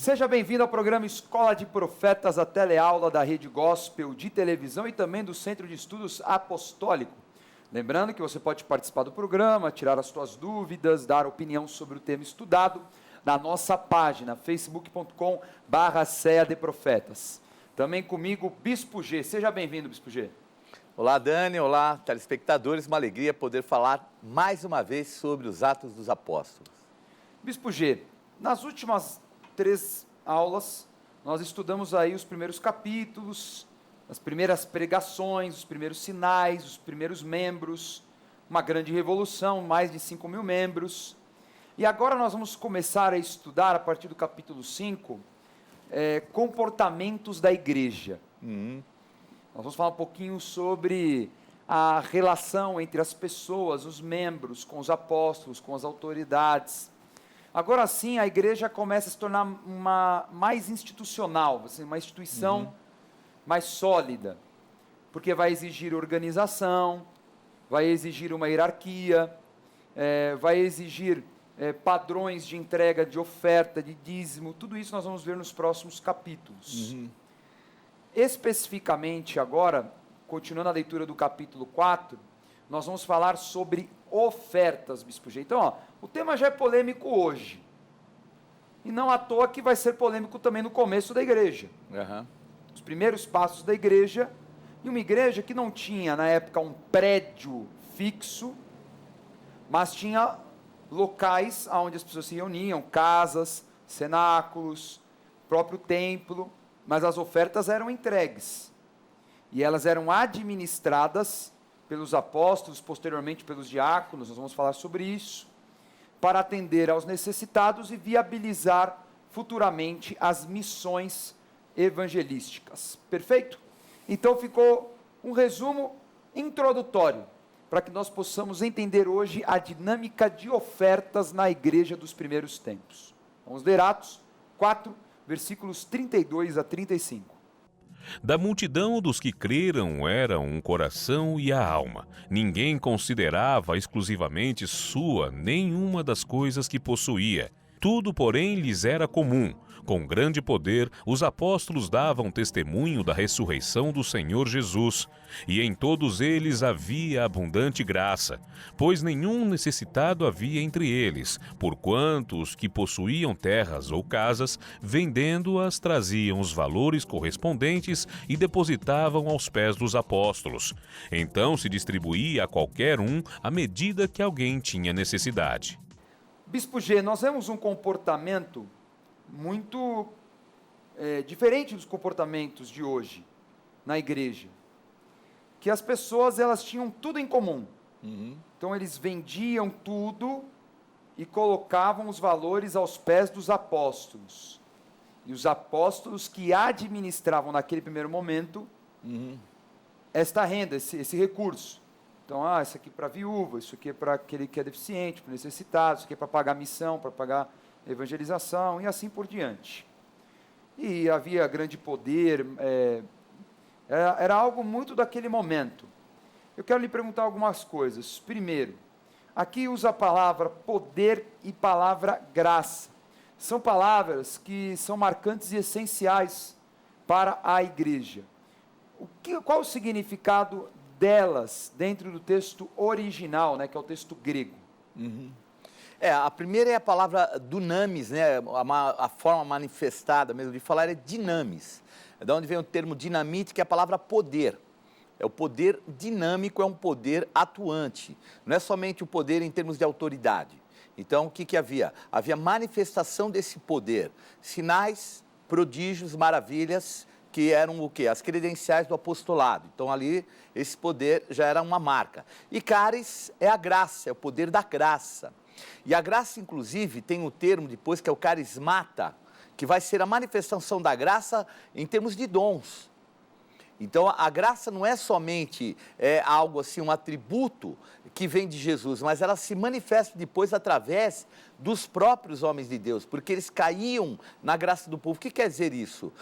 Seja bem-vindo ao programa Escola de Profetas, a teleaula da Rede Gospel de televisão e também do Centro de Estudos Apostólico. Lembrando que você pode participar do programa, tirar as suas dúvidas, dar opinião sobre o tema estudado na nossa página, facebook.com/Ceia de Profetas. Também comigo, Bispo G. Seja bem-vindo, Bispo G. Olá, Dani. Olá, telespectadores. Uma alegria poder falar mais uma vez sobre os Atos dos Apóstolos. Bispo G, nas últimas 3 aulas, nós estudamos aí os primeiros capítulos, as primeiras pregações, os primeiros sinais, os primeiros membros, uma grande revolução, mais de 5.000 membros. E agora nós vamos começar a estudar, a partir do capítulo 5, comportamentos da igreja. Nós vamos falar um pouquinho sobre a relação entre as pessoas, os membros, com os apóstolos, com as autoridades. Agora sim, a igreja começa a se tornar mais institucional, assim, uma instituição mais sólida, porque vai exigir organização, vai exigir uma hierarquia, vai exigir padrões de entrega, de oferta, de dízimo, tudo isso nós vamos ver nos próximos capítulos. Especificamente agora, continuando a leitura do capítulo 4, nós vamos falar sobre ofertas, Bispo G. Então, o tema já é polêmico hoje. E não à toa que vai ser polêmico também no começo da igreja. Os primeiros passos da igreja, e uma igreja que não tinha, na época, um prédio fixo, mas tinha locais onde as pessoas se reuniam, casas, cenáculos, próprio templo, mas as ofertas eram entregues. E elas eram administradas pelos apóstolos, posteriormente pelos diáconos, nós vamos falar sobre isso, para atender aos necessitados e viabilizar futuramente as missões evangelísticas. Perfeito? Então ficou um resumo introdutório, para que nós possamos entender hoje a dinâmica de ofertas na igreja dos primeiros tempos. Vamos ler Atos 4, versículos 32 a 35. Da multidão dos que creram eram um coração e a alma. Ninguém considerava exclusivamente sua nenhuma das coisas que possuía. Tudo, porém, lhes era comum. Com grande poder, os apóstolos davam testemunho da ressurreição do Senhor Jesus. E em todos eles havia abundante graça, pois nenhum necessitado havia entre eles, porquanto os que possuíam terras ou casas, vendendo-as, traziam os valores correspondentes e depositavam aos pés dos apóstolos. Então se distribuía a qualquer um à medida que alguém tinha necessidade. Bispo G, nós vemos um comportamento muito diferente dos comportamentos de hoje na igreja, que as pessoas elas tinham tudo em comum. Então eles vendiam tudo e colocavam os valores aos pés dos apóstolos. E os apóstolos que administravam naquele primeiro momento esta renda, esse recurso. Então, isso aqui para a viúva, isso aqui é para aquele que é deficiente, para o necessitado, isso aqui é para pagar a missão, para pagar a evangelização, e assim por diante. E havia grande poder, era algo muito daquele momento. Eu quero lhe perguntar algumas coisas. Primeiro, aqui usa a palavra poder e palavra graça. São palavras que são marcantes e essenciais para a igreja. Qual o significado delas dentro do texto original, que é o texto grego? A primeira é a palavra dunamis, a forma manifestada mesmo de falar é dinamis. É de onde vem o termo dinamite, que é a palavra poder. É o poder dinâmico, é um poder atuante. Não é somente o poder em termos de autoridade. Então, o que havia? Havia manifestação desse poder. Sinais, prodígios, maravilhas, que eram o quê? As credenciais do apostolado. Então, ali, esse poder já era uma marca. E caris é a graça, é o poder da graça. E a graça, inclusive, tem o termo depois que é o carismata, que vai ser a manifestação da graça em termos de dons. Então, a graça não é somente algo assim, um atributo que vem de Jesus, mas ela se manifesta depois através dos próprios homens de Deus, porque eles caíam na graça do povo. O que quer dizer isso?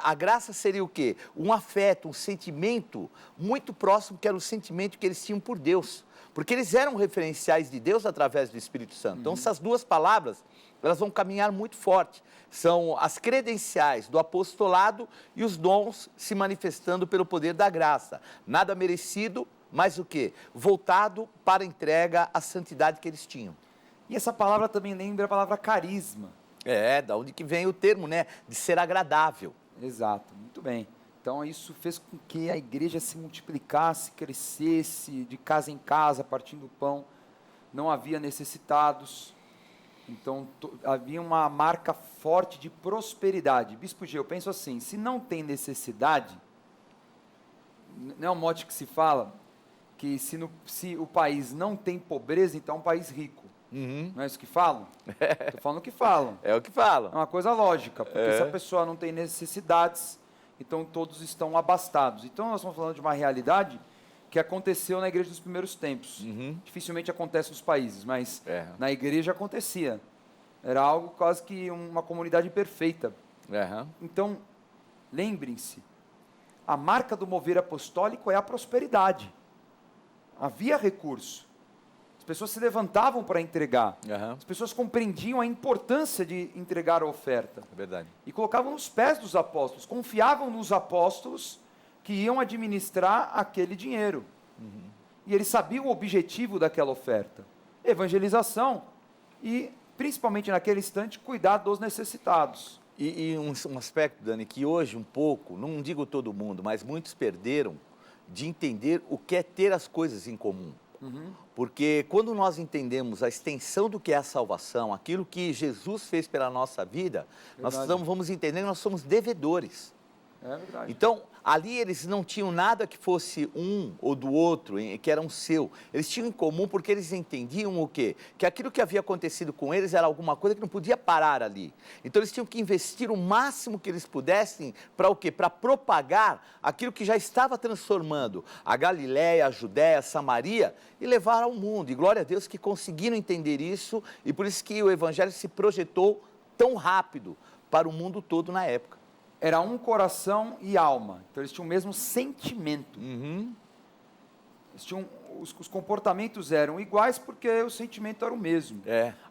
A graça seria o quê? Um afeto, um sentimento muito próximo, que era o sentimento que eles tinham por Deus, porque eles eram referenciais de Deus através do Espírito Santo. Então, essas duas palavras, elas vão caminhar muito forte. São as credenciais do apostolado e os dons se manifestando pelo poder da graça. Nada merecido, mas o quê? Voltado para a entrega à santidade que eles tinham. E essa palavra também lembra a palavra carisma. Da onde que vem o termo, né? De ser agradável. Exato, muito bem. Então isso fez com que a igreja se multiplicasse, crescesse, de casa em casa, partindo o pão. Não havia necessitados. Então havia uma marca forte de prosperidade. Bispo G, eu penso assim, se não tem necessidade, não é um mote que se fala, que se o país não tem pobreza, então é um país rico. Não é isso que falam? Estou falando o que falam. É o que falam. É uma coisa lógica, porque se a pessoa não tem necessidades, então todos estão abastados. Então nós estamos falando de uma realidade que aconteceu na igreja dos primeiros tempos. Dificilmente acontece nos países, mas na igreja acontecia. Era algo quase que uma comunidade perfeita. Então, lembrem-se, a marca do mover apostólico é a prosperidade. Havia recurso. As pessoas se levantavam para entregar. As pessoas compreendiam a importância de entregar a oferta. Verdade. E colocavam nos pés dos apóstolos, confiavam nos apóstolos que iam administrar aquele dinheiro. E eles sabiam o objetivo daquela oferta. Evangelização e, principalmente naquele instante, cuidar dos necessitados. E um aspecto, Dani, que hoje um pouco, não digo todo mundo, mas muitos perderam de entender o que é ter as coisas em comum. Porque quando nós entendemos a extensão do que é a salvação, aquilo que Jesus fez pela nossa vida, nós vamos entender que nós somos devedores. É verdade. Então, ali eles não tinham nada que fosse um ou do outro, que era um seu. Eles tinham em comum porque eles entendiam o quê? Que aquilo que havia acontecido com eles era alguma coisa que não podia parar ali. Então, eles tinham que investir o máximo que eles pudessem para o quê? Para propagar aquilo que já estava transformando a Galiléia, a Judéia, a Samaria e levar ao mundo. E glória a Deus que conseguiram entender isso e por isso que o Evangelho se projetou tão rápido para o mundo todo na época. Era um coração e alma. Então eles tinham o mesmo sentimento. Eles tinham, os comportamentos eram iguais porque o sentimento era o mesmo.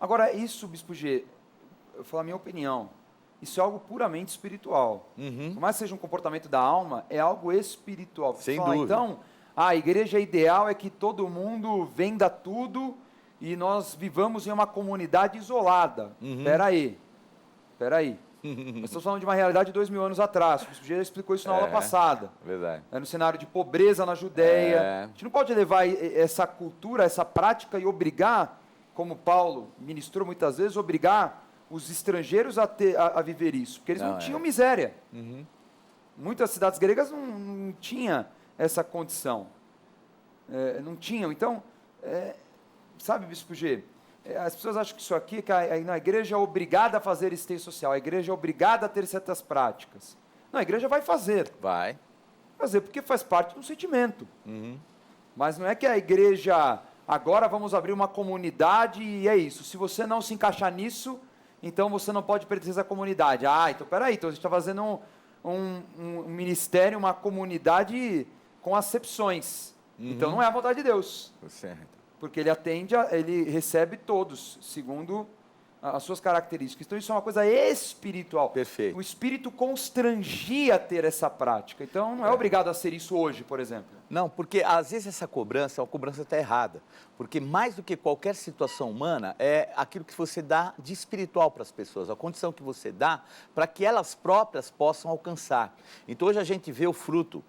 Agora, isso, Bispo G, eu vou falar a minha opinião, isso é algo puramente espiritual. Por mais que seja um comportamento da alma, é algo espiritual. Sem dúvida. Então, a igreja ideal é que todo mundo venda tudo e nós vivamos em uma comunidade isolada. Espera aí. Nós estamos falando de uma realidade de 2000 anos atrás. O Bispo G explicou isso na aula passada. Verdade. É no cenário de pobreza na Judéia. A gente não pode levar essa cultura, essa prática e obrigar, como Paulo ministrou muitas vezes, obrigar os estrangeiros a viver isso. Porque eles não tinham miséria. Muitas cidades gregas não tinham essa condição. Não tinham. Então, sabe, Bispo G, as pessoas acham que isso aqui, que a igreja é obrigada a fazer esteio social, a igreja é obrigada a ter certas práticas. Não, a igreja vai fazer. Vai fazer, porque faz parte do sentimento. Mas não é que a igreja, agora vamos abrir uma comunidade e é isso. Se você não se encaixar nisso, então você não pode pertencer à comunidade. Então peraí, então a gente está fazendo um ministério, uma comunidade com acepções. Então não é a vontade de Deus. Certo. Porque ele ele recebe todos, segundo as suas características. Então isso é uma coisa espiritual. Perfeito. O espírito constrangia a ter essa prática. Então não é obrigado a ser isso hoje, por exemplo. Não, porque às vezes essa cobrança, a cobrança está errada. Porque mais do que qualquer situação humana, é aquilo que você dá de espiritual para as pessoas, a condição que você dá para que elas próprias possam alcançar. Então hoje a gente vê o fruto.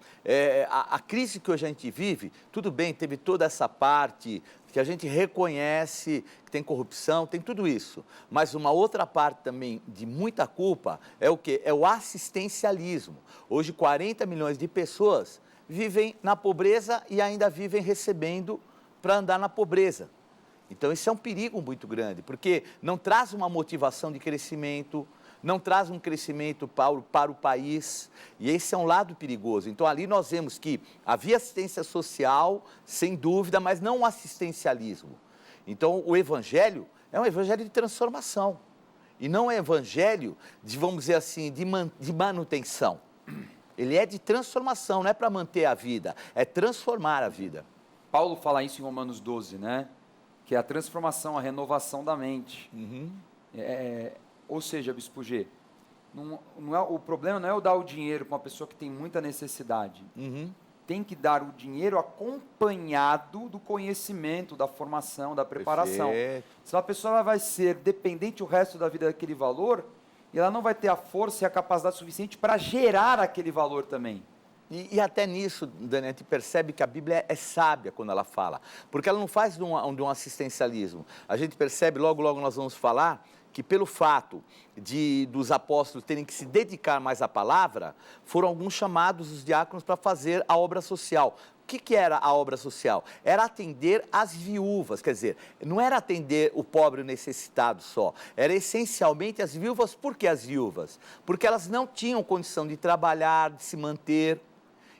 A crise que hoje a gente vive, tudo bem, teve toda essa parte que a gente reconhece que tem corrupção, tem tudo isso. Mas uma outra parte também de muita culpa é o quê? É o assistencialismo. Hoje 40 milhões de pessoas vivem na pobreza e ainda vivem recebendo para andar na pobreza. Então, isso é um perigo muito grande, porque não traz uma motivação de crescimento, não traz um crescimento para o país, e esse é um lado perigoso. Então, ali nós vemos que havia assistência social, sem dúvida, mas não um assistencialismo. Então, o evangelho é um evangelho de transformação, e não é evangelho de, vamos dizer assim, de manutenção. Ele é de transformação, não é para manter a vida, é transformar a vida. Paulo fala isso em Romanos 12, né? Que é a transformação, a renovação da mente. Ou seja, Bispo G, o problema não é eu dar o dinheiro para uma pessoa que tem muita necessidade. Tem que dar o dinheiro acompanhado do conhecimento, da formação, da preparação. Perfeito. Senão a pessoa ela vai ser dependente o resto da vida daquele valor e ela não vai ter a força e a capacidade suficiente para gerar aquele valor também. E até nisso, Dani, a gente percebe que a Bíblia é sábia quando ela fala, porque ela não faz de um assistencialismo. A gente percebe, logo nós vamos falar, que pelo fato dos apóstolos terem que se dedicar mais à palavra, foram alguns chamados os diáconos para fazer a obra social. O que era a obra social? Era atender as viúvas, quer dizer, não era atender o pobre e o necessitado só, era essencialmente as viúvas. Por que as viúvas? Porque elas não tinham condição de trabalhar, de se manter.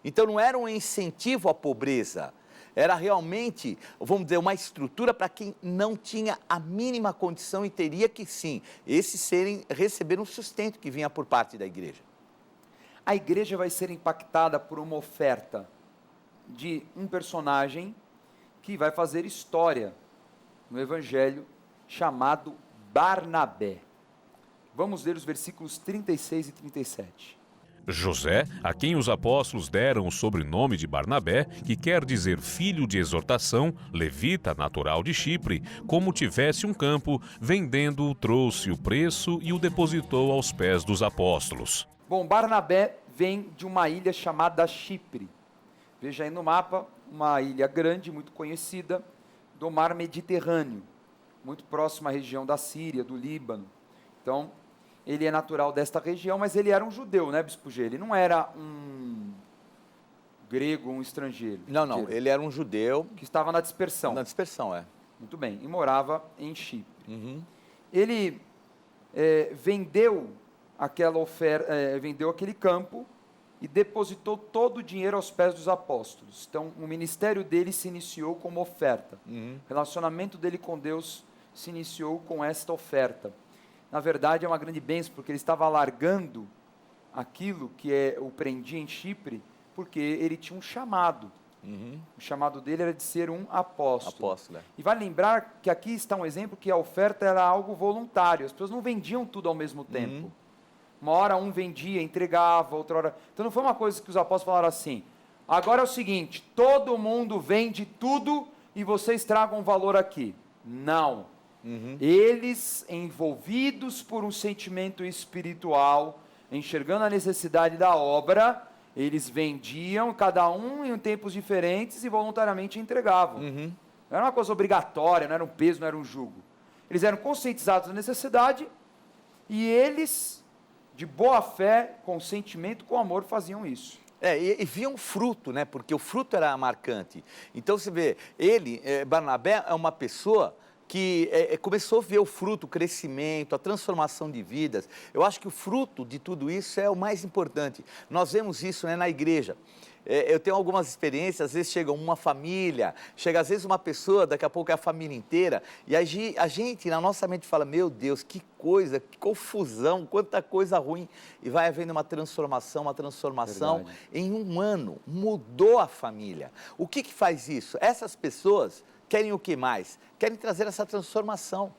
Então não era um incentivo à pobreza, era realmente, vamos dizer, uma estrutura para quem não tinha a mínima condição e teria que sim, receber um sustento que vinha por parte da igreja. A igreja vai ser impactada por uma oferta de um personagem que vai fazer história no Evangelho, chamado Barnabé. Vamos ler os versículos 36 e 37. José, a quem os apóstolos deram o sobrenome de Barnabé, que quer dizer filho de exortação, levita natural de Chipre, como tivesse um campo, vendendo-o, trouxe o preço e o depositou aos pés dos apóstolos. Bom, Barnabé vem de uma ilha chamada Chipre. Veja aí no mapa, uma ilha grande, muito conhecida, do mar Mediterrâneo, muito próxima à região da Síria, do Líbano. Então, ele é natural desta região, mas ele era um judeu, né, Bispo G? Ele não era um grego, um estrangeiro. Não, ele era um judeu. Que estava na dispersão. Na dispersão, é. Muito bem, e morava em Chipre. Ele vendeu aquele campo e depositou todo o dinheiro aos pés dos apóstolos. Então, o ministério dele se iniciou como oferta. O relacionamento dele com Deus se iniciou com esta oferta. Na verdade, é uma grande bênção, porque ele estava largando aquilo que o prendia em Chipre, porque ele tinha um chamado. O chamado dele era de ser um apóstolo. E vale lembrar que aqui está um exemplo que a oferta era algo voluntário. As pessoas não vendiam tudo ao mesmo tempo. Uma hora um vendia, entregava, outra hora... Então não foi uma coisa que os apóstolos falaram assim, agora é o seguinte, todo mundo vende tudo e vocês tragam valor aqui. Não. Eles, envolvidos por um sentimento espiritual, enxergando a necessidade da obra, eles vendiam, cada um em tempos diferentes e voluntariamente entregavam. Não era uma coisa obrigatória, não era um peso, não era um jugo. Eles eram conscientizados da necessidade e eles, de boa fé, com sentimento, com amor, faziam isso. E via um fruto, né? Porque o fruto era marcante. Então você vê, Barnabé é uma pessoa que começou a ver o fruto, o crescimento, a transformação de vidas. Eu acho que o fruto de tudo isso é o mais importante. Nós vemos isso, né, na igreja. Eu tenho algumas experiências, às vezes chega uma família, chega às vezes uma pessoa, daqui a pouco é a família inteira, e a gente, na nossa mente, fala, meu Deus, que coisa, que confusão, quanta coisa ruim. E vai havendo uma transformação. Verdade. Em um ano, mudou a família. O que faz isso? Essas pessoas querem o que mais? Querem trazer essa transformação.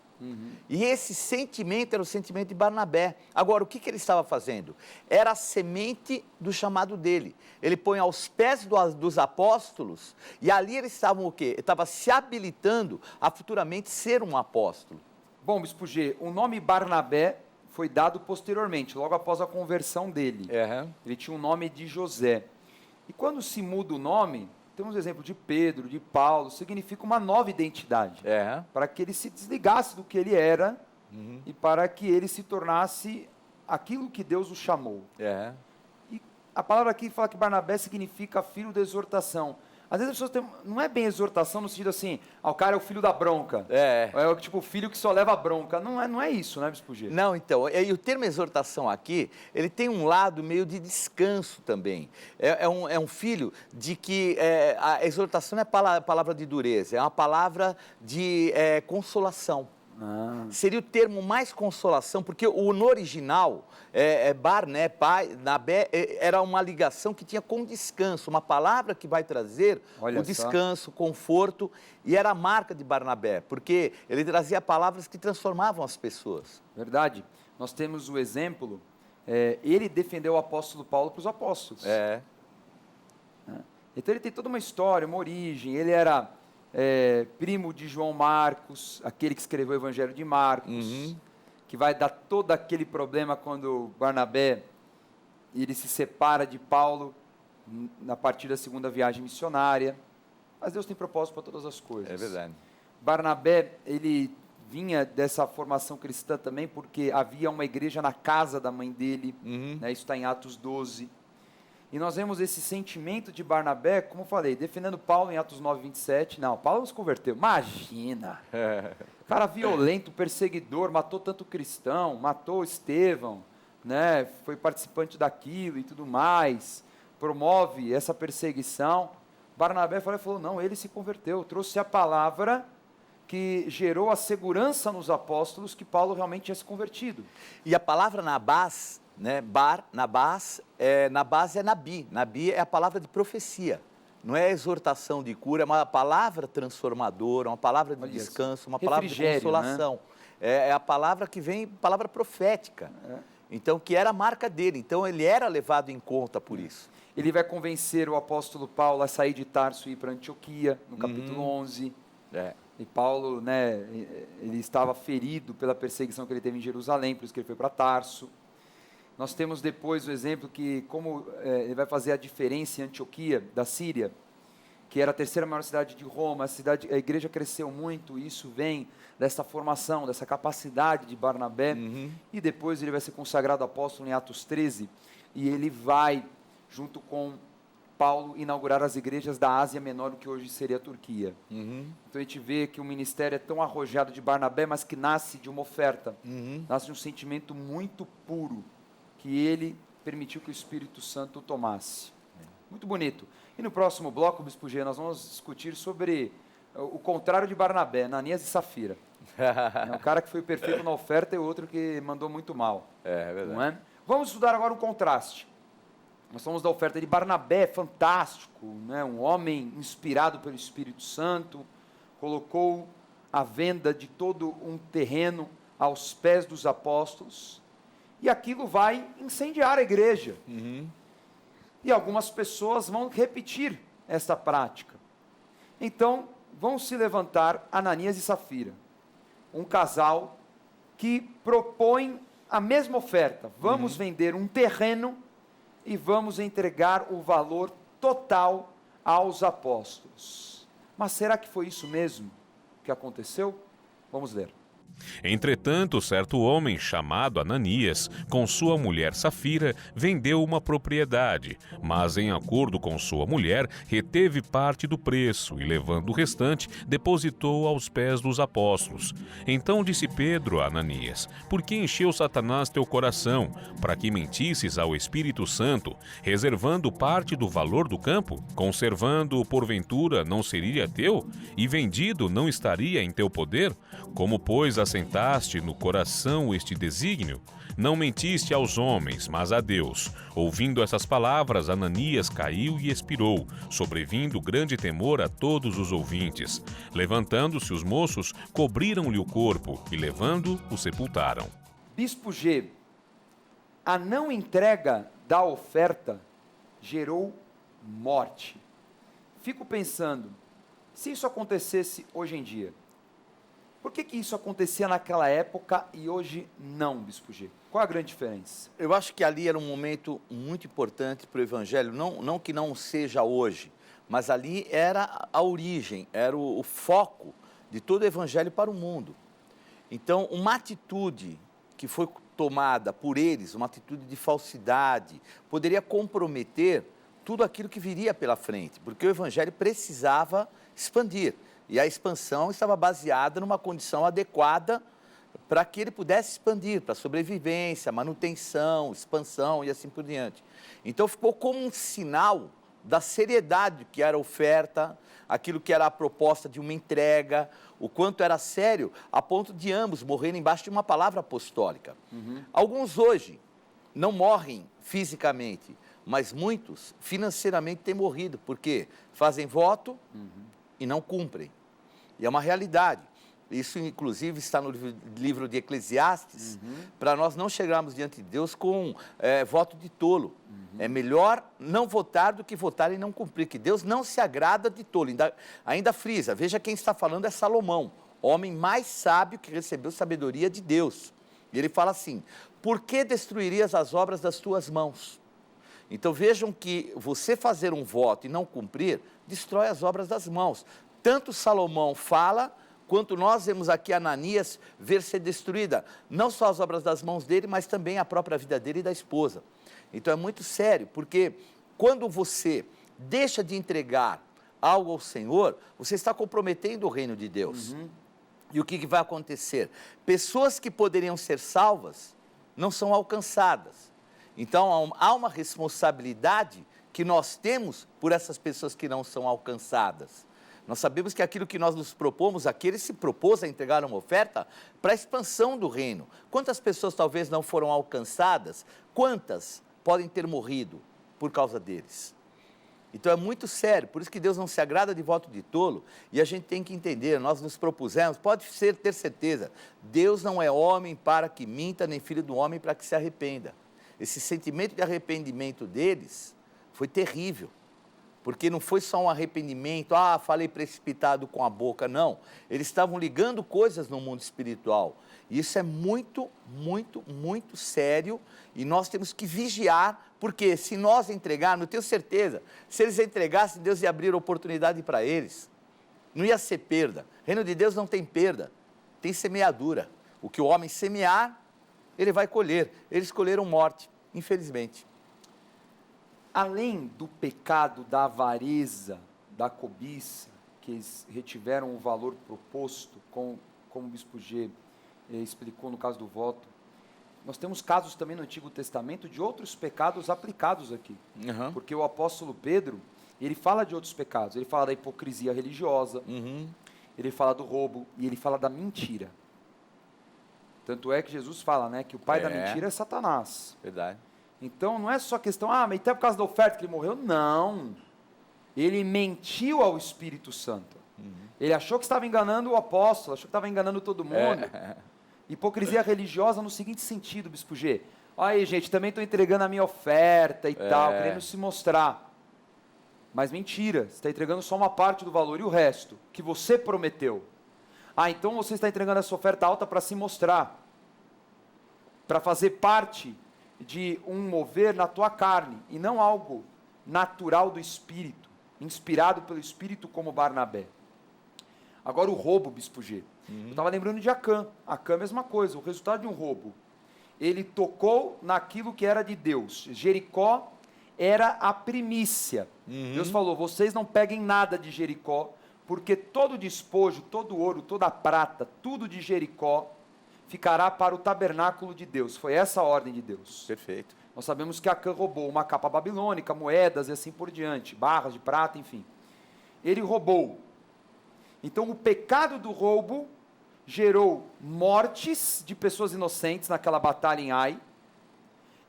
E esse sentimento era o sentimento de Barnabé. Agora, o que ele estava fazendo? Era a semente do chamado dele. Ele põe aos pés dos apóstolos, e ali eles estavam o quê? Ele estava se habilitando a futuramente ser um apóstolo. Bom, Bispo G, o nome Barnabé foi dado posteriormente, logo após a conversão dele. Ele tinha o nome de José. E quando se muda o nome... Temos o exemplo de Pedro, de Paulo, significa uma nova identidade. Para que ele se desligasse do que ele era e para que ele se tornasse aquilo que Deus o chamou. E a palavra aqui fala que Barnabé significa filho da exortação. Às vezes as pessoas não é bem exortação no sentido assim, o cara é o filho da bronca. É tipo o filho que só leva a bronca. Não é isso, né, Bispo G? Não, então, e o termo exortação aqui, ele tem um lado meio de descanso também. É um filho de que a exortação não é palavra de dureza, é uma palavra de consolação. Seria o termo mais consolação, porque no original, bar, né, pai, nabé, era uma ligação que tinha com descanso, uma palavra que vai trazer Olha o descanso, conforto, e era a marca de Barnabé, porque ele trazia palavras que transformavam as pessoas. Verdade. Nós temos o exemplo, ele defendeu o apóstolo Paulo para os apóstolos. Então ele tem toda uma história, uma origem, ele era primo de João Marcos, aquele que escreveu o Evangelho de Marcos, que vai dar todo aquele problema quando Barnabé ele se separa de Paulo a partir da segunda viagem missionária. Mas Deus tem propósito para todas as coisas. É verdade. Barnabé, ele vinha dessa formação cristã também porque havia uma igreja na casa da mãe dele, né, isso está em Atos 12. E nós vemos esse sentimento de Barnabé, como eu falei, defendendo Paulo em Atos 9, 27. Não, Paulo se converteu. Imagina! Cara violento, perseguidor, matou tanto cristão, matou Estevão, né? Foi participante daquilo e tudo mais, promove essa perseguição. Barnabé falou, não, ele se converteu, trouxe a palavra que gerou a segurança nos apóstolos que Paulo realmente tinha se convertido. E a palavra Nabás, né, Nabás é Nabi. Nabi é a palavra de profecia. Não é exortação de cura, é uma palavra transformadora, uma palavra de descanso, uma palavra de consolação. Né? É a palavra que vem, palavra profética. Então, que era a marca dele. Então, ele era levado em conta por isso. Ele vai convencer o apóstolo Paulo a sair de Tarso e ir para Antioquia, no capítulo 11. E Paulo, né, ele estava ferido pela perseguição que ele teve em Jerusalém, por isso que ele foi para Tarso. Nós temos depois o exemplo que, como ele vai fazer a diferença em Antioquia, da Síria, que era a terceira maior cidade de Roma, a igreja cresceu muito, e isso vem dessa formação, dessa capacidade de Barnabé, e depois ele vai ser consagrado apóstolo em Atos 13, e ele vai, junto com Paulo, inaugurar as igrejas da Ásia Menor, o que hoje seria a Turquia. Então a gente vê que o ministério é tão arrojado de Barnabé, mas que nasce de uma oferta, nasce de um sentimento muito puro, que ele permitiu que o Espírito Santo tomasse. Muito bonito. E no próximo bloco, Bispo G, nós vamos discutir sobre o contrário de Barnabé, Ananias e Safira. Um cara que foi perfeito na oferta e outro que mandou muito mal. É verdade. Não é? Vamos estudar agora um contraste. Nós falamos da oferta de Barnabé, fantástico, né? Um homem inspirado pelo Espírito Santo, colocou a venda de todo um terreno aos pés dos apóstolos, e aquilo vai incendiar a igreja. E algumas pessoas vão repetir essa prática. Então, vão se levantar Ananias e Safira, um casal que propõe a mesma oferta. Vamos vender um terreno e vamos entregar o valor total aos apóstolos. Mas será que foi isso mesmo que aconteceu? Vamos ler. Entretanto, certo homem chamado Ananias, com sua mulher Safira, vendeu uma propriedade, mas em acordo com sua mulher, reteve parte do preço e, levando o restante, depositou aos pés dos apóstolos. Então disse Pedro a Ananias: por que encheu Satanás teu coração, para que mentisses ao Espírito Santo, reservando parte do valor do campo? Conservando-o porventura não seria teu? E vendido não estaria em teu poder? Como, pois, assentaste no coração este desígnio? Não mentiste aos homens, mas a Deus. Ouvindo essas palavras, Ananias caiu e expirou, sobrevindo grande temor a todos os ouvintes. Levantando-se os moços, cobriram-lhe o corpo e, levando-o, o sepultaram. Bispo G, a não entrega da oferta gerou morte. Fico pensando, se isso acontecesse hoje em dia, por que isso acontecia naquela época e hoje não, Bispo G? Qual a grande diferença? Eu acho que ali era um momento muito importante para o Evangelho, não que não seja hoje, mas ali era a origem, era o foco de todo o Evangelho para o mundo. Então, uma atitude que foi tomada por eles, uma atitude de falsidade, poderia comprometer tudo aquilo que viria pela frente, porque o Evangelho precisava expandir. E a expansão estava baseada numa condição adequada para que ele pudesse expandir, para sobrevivência, manutenção, expansão e assim por diante. Então ficou como um sinal da seriedade que era a oferta, aquilo que era a proposta de uma entrega, o quanto era sério, a ponto de ambos morrerem embaixo de uma palavra apostólica. Alguns hoje não morrem fisicamente, mas muitos financeiramente têm morrido, porque fazem voto e não cumprem. E é uma realidade. Isso, inclusive, está no livro de Eclesiastes, para nós não chegarmos diante de Deus com voto de tolo. É melhor não votar do que votar e não cumprir, que Deus não se agrada de tolo. Ainda frisa, veja quem está falando é Salomão, homem mais sábio que recebeu sabedoria de Deus. E ele fala assim, por que destruirias as obras das tuas mãos? Então vejam que você fazer um voto e não cumprir, destrói as obras das mãos. Tanto Salomão fala, quanto nós vemos aqui Ananias ver ser destruída, não só as obras das mãos dele, mas também a própria vida dele e da esposa. Então é muito sério, porque quando você deixa de entregar algo ao Senhor, você está comprometendo o reino de Deus. E o que vai acontecer? Pessoas que poderiam ser salvas não são alcançadas. Então há uma responsabilidade que nós temos por essas pessoas que não são alcançadas. Nós sabemos que aquilo que nós nos propomos aqui, ele se propôs a entregar uma oferta para a expansão do reino. Quantas pessoas talvez não foram alcançadas? Quantas podem ter morrido por causa deles? Então é muito sério, por isso que Deus não se agrada de voto de tolo, e a gente tem que entender, nós nos propusemos, pode ter certeza, Deus não é homem para que minta, nem filho do homem para que se arrependa. Esse sentimento de arrependimento deles foi terrível. Porque não foi só um arrependimento, falei precipitado com a boca, não. Eles estavam ligando coisas no mundo espiritual. E isso é muito, muito, muito sério e nós temos que vigiar, porque se nós entregarmos, eu tenho certeza, se eles entregassem, Deus ia abrir oportunidade para eles. Não ia ser perda. O reino de Deus não tem perda, tem semeadura. O que o homem semear, ele vai colher. Eles escolheram morte, infelizmente. Além do pecado da avareza, da cobiça, que eles retiveram o valor proposto, como o Bispo G explicou no caso do voto, nós temos casos também no Antigo Testamento de outros pecados aplicados aqui. Porque o apóstolo Pedro, ele fala de outros pecados, ele fala da hipocrisia religiosa, ele fala do roubo e ele fala da mentira. Tanto é que Jesus fala, né, que o pai da mentira é Satanás. Verdade. Então, não é só questão, mas até por causa da oferta que ele morreu. Não. Ele mentiu ao Espírito Santo. Ele achou que estava enganando o apóstolo, achou que estava enganando todo mundo. Hipocrisia religiosa no seguinte sentido, Bispo G. Aí, gente, também estou entregando a minha oferta e tal, querendo se mostrar. Mas mentira, você está entregando só uma parte do valor e o resto, que você prometeu. Então você está entregando essa oferta alta para se mostrar. Para fazer parte de um mover na tua carne, e não algo natural do Espírito, inspirado pelo Espírito como Barnabé. Agora o roubo, Bispo G. Eu estava lembrando de Acã. Acã é a mesma coisa, o resultado de um roubo. Ele tocou naquilo que era de Deus. Jericó era a primícia. Deus falou, vocês não peguem nada de Jericó, porque todo despojo, todo ouro, toda prata, tudo de Jericó, ficará para o tabernáculo de Deus. Foi essa a ordem de Deus. Perfeito. Nós sabemos que Acã roubou uma capa babilônica, moedas e assim por diante, barras de prata, enfim. Ele roubou. Então o pecado do roubo gerou mortes de pessoas inocentes naquela batalha em Ai,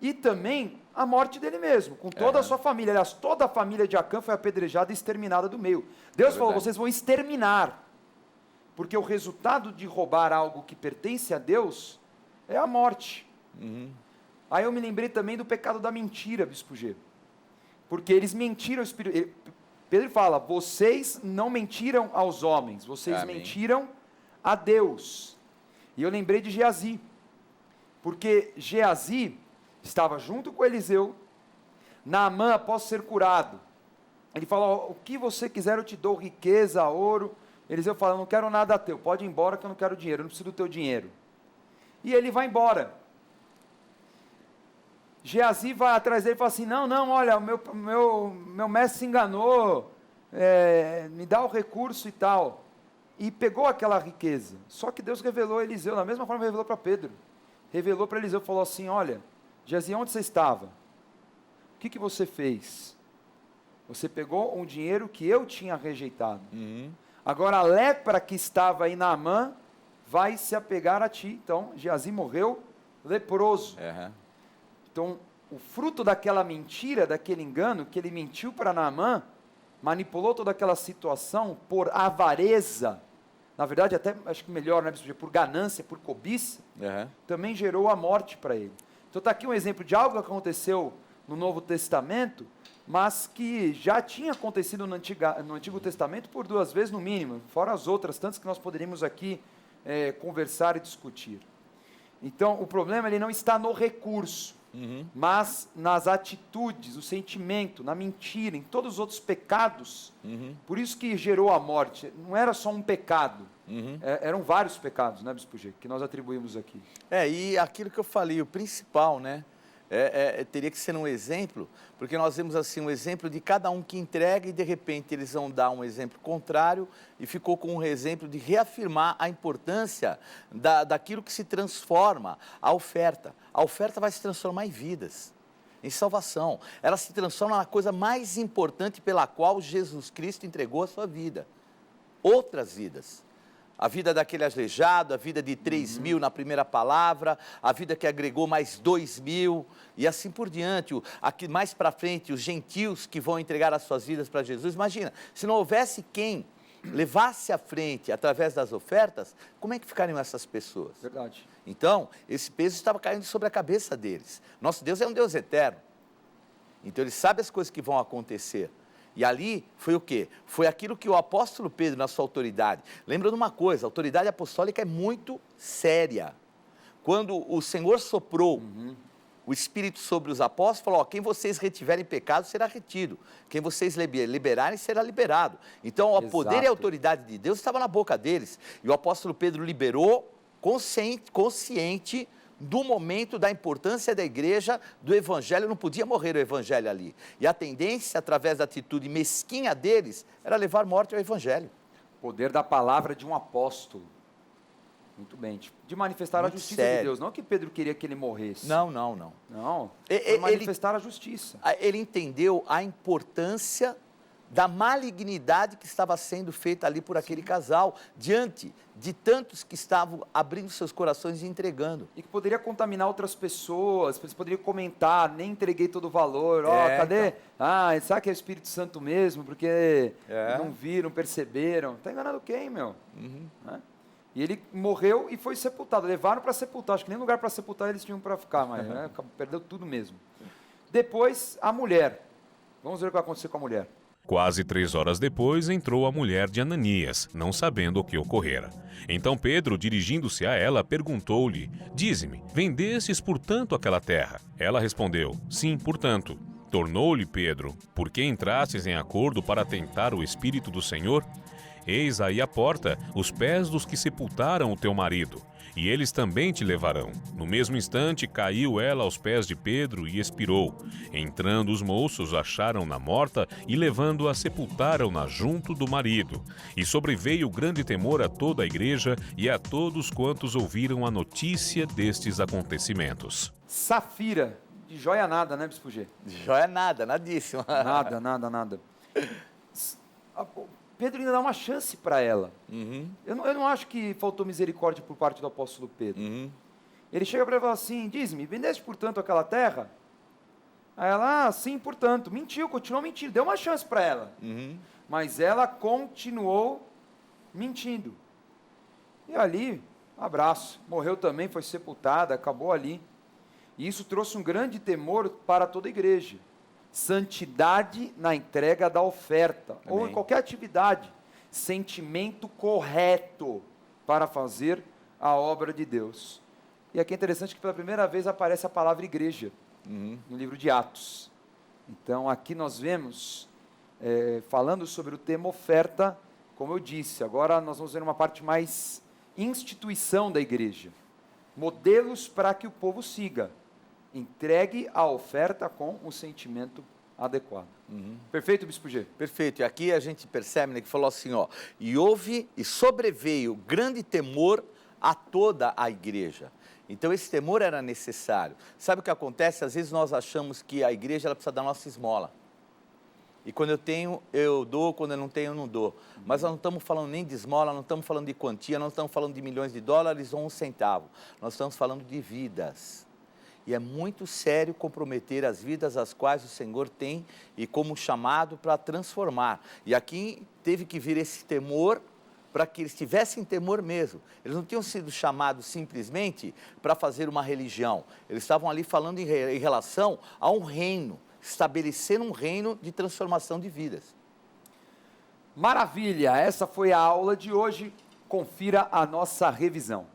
e também a morte dele mesmo, com toda a sua família. Aliás, toda a família de Acã foi apedrejada e exterminada do meio. Deus falou, vocês vão exterminar. Porque o resultado de roubar algo que pertence a Deus é a morte. Aí eu me lembrei também do pecado da mentira, Bispo G. Porque eles mentiram. Pedro fala, vocês não mentiram aos homens, vocês mentiram a Deus. E eu lembrei de Geazi. Porque Geazi estava junto com Eliseu. Naamã, após ser curado, ele fala, o que você quiser eu te dou, riqueza, ouro. Eliseu fala, não quero nada teu, pode ir embora que eu não quero dinheiro, eu não preciso do teu dinheiro. E ele vai embora. Geazi vai atrás dele e fala assim, não, olha, o meu mestre se enganou, me dá o recurso e tal. E pegou aquela riqueza. Só que Deus revelou a Eliseu, da mesma forma que revelou para Pedro. Revelou para Eliseu, falou assim, olha, Geazi, onde você estava? O que você fez? Você pegou um dinheiro que eu tinha rejeitado. Agora a lepra que estava em Naamã vai se apegar a ti. Então, Geazi morreu leproso. Então, o fruto daquela mentira, daquele engano, que ele mentiu para Naamã, manipulou toda aquela situação por avareza, na verdade até, acho que melhor, né, por ganância, por cobiça, também gerou a morte para ele. Então está aqui um exemplo de algo que aconteceu no Novo Testamento, mas que já tinha acontecido no Antigo Testamento por 2 vezes no mínimo, fora as outras tantas que nós poderíamos aqui conversar e discutir. Então o problema ele não está no recurso, mas nas atitudes, no sentimento, na mentira, em todos os outros pecados. Por isso que gerou a morte. Não era só um pecado, eram vários pecados, né, Bispo G, que nós atribuímos aqui. E aquilo que eu falei, o principal, né, teria que ser um exemplo, porque nós vemos assim um exemplo de cada um que entrega e de repente eles vão dar um exemplo contrário e ficou com um exemplo de reafirmar a importância daquilo que se transforma, a oferta. A oferta vai se transformar em vidas, em salvação. Ela se transforma na coisa mais importante pela qual Jesus Cristo entregou a sua vida. Outras vidas. A vida daquele aleijado, a vida de 3.000 na primeira palavra, a vida que agregou mais 2.000 e assim por diante. Aqui mais para frente, os gentios que vão entregar as suas vidas para Jesus. Imagina, se não houvesse quem levasse à frente através das ofertas, como é que ficariam essas pessoas? Verdade. Então, esse peso estava caindo sobre a cabeça deles. Nosso Deus é um Deus eterno. Então, Ele sabe as coisas que vão acontecer. E ali foi o quê? Foi aquilo que o apóstolo Pedro, na sua autoridade, lembra de uma coisa, a autoridade apostólica é muito séria. Quando o Senhor soprou o Espírito sobre os apóstolos, falou, quem vocês retiverem pecado será retido, quem vocês liberarem será liberado. Então, o poder e a autoridade de Deus estava na boca deles. E o apóstolo Pedro liberou, consciente do momento da importância da igreja, do evangelho, não podia morrer o evangelho ali. E a tendência, através da atitude mesquinha deles, era levar morte ao evangelho. Poder da palavra de um apóstolo. Muito bem. De manifestar a justiça de Deus. Não que Pedro queria que ele morresse. Não. Não, foi manifestar a justiça. Ele entendeu a importância da malignidade que estava sendo feita ali por aquele casal, diante de tantos que estavam abrindo seus corações e entregando. E que poderia contaminar outras pessoas, eles poderiam comentar, nem entreguei todo o valor, cadê? Então. Será que é o Espírito Santo mesmo? Porque não viram, perceberam. Está enganando quem, meu? Né? E ele morreu e foi sepultado, levaram para sepultar, acho que nem lugar para sepultar eles tinham para ficar, mas perdeu tudo mesmo. Depois, a mulher. Vamos ver o que vai acontecer com a mulher. Quase 3 horas depois, entrou a mulher de Ananias, não sabendo o que ocorrera. Então Pedro, dirigindo-se a ela, perguntou-lhe, dize-me, vendestes portanto aquela terra? Ela respondeu, sim, portanto. Tornou-lhe Pedro, por que entrastes em acordo para tentar o Espírito do Senhor? Eis aí a porta, os pés dos que sepultaram o teu marido, e eles também te levarão. No mesmo instante caiu ela aos pés de Pedro e expirou. Entrando os moços, acharam-na morta e levando-a sepultaram-na junto do marido. E sobreveio grande temor a toda a igreja e a todos quantos ouviram a notícia destes acontecimentos. Safira, de joia nada, né, Bispo G? De joia nada, nadíssimo. Nada. Pedro ainda dá uma chance para ela. Eu não acho que faltou misericórdia por parte do apóstolo Pedro. Ele chega para ela e fala assim, diz-me, vendeste portanto aquela terra? Aí ela, sim, portanto. Mentiu, continuou mentindo, deu uma chance para ela. Mas ela continuou mentindo. E ali, abraço, morreu também, foi sepultada, acabou ali. E isso trouxe um grande temor para toda a igreja. Santidade na entrega da oferta, ou em qualquer atividade, sentimento correto para fazer a obra de Deus. E aqui é interessante que pela primeira vez aparece a palavra igreja, no livro de Atos. Então aqui nós vemos, falando sobre o tema oferta, como eu disse, agora nós vamos ver uma parte mais instituição da igreja, modelos para que o povo siga. Entregue a oferta com o sentimento adequado. Perfeito, Bispo G? Perfeito. E aqui a gente percebe, né, que falou assim, e houve e sobreveio grande temor a toda a igreja. Então esse temor era necessário. Sabe o que acontece? Às vezes nós achamos que a igreja ela precisa da nossa esmola. E quando eu tenho, eu dou, quando eu não tenho, eu não dou. Mas nós não estamos falando nem de esmola, não estamos falando de quantia, não estamos falando de milhões de dólares ou um centavo. Nós estamos falando de vidas. E é muito sério comprometer as vidas às quais o Senhor tem e como chamado para transformar. E aqui teve que vir esse temor para que eles tivessem temor mesmo. Eles não tinham sido chamados simplesmente para fazer uma religião. Eles estavam ali falando em relação a um reino, estabelecer um reino de transformação de vidas. Maravilha! Essa foi a aula de hoje. Confira a nossa revisão.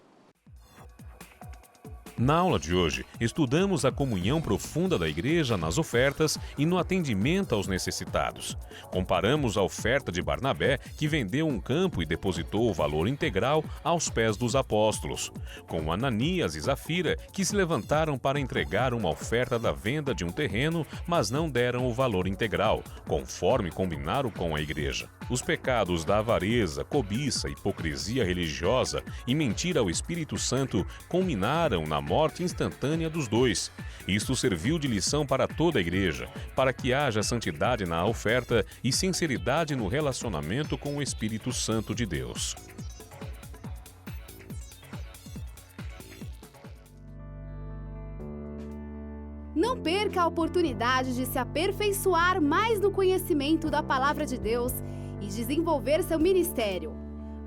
Na aula de hoje, estudamos a comunhão profunda da igreja nas ofertas e no atendimento aos necessitados. Comparamos a oferta de Barnabé, que vendeu um campo e depositou o valor integral aos pés dos apóstolos, com Ananias e Zafira, que se levantaram para entregar uma oferta da venda de um terreno, mas não deram o valor integral, conforme combinaram com a igreja. Os pecados da avareza, cobiça, hipocrisia religiosa e mentira ao Espírito Santo culminaram na morte instantânea dos dois. Isto serviu de lição para toda a igreja, para que haja santidade na oferta e sinceridade no relacionamento com o Espírito Santo de Deus. Não perca a oportunidade de se aperfeiçoar mais no conhecimento da Palavra de Deus e desenvolver seu ministério.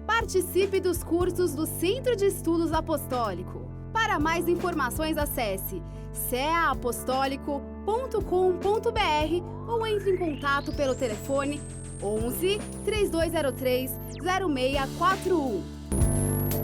Participe dos cursos do Centro de Estudos Apostólico. Para mais informações, acesse ceaapostólico.com.br ou entre em contato pelo telefone 11 3203 0641.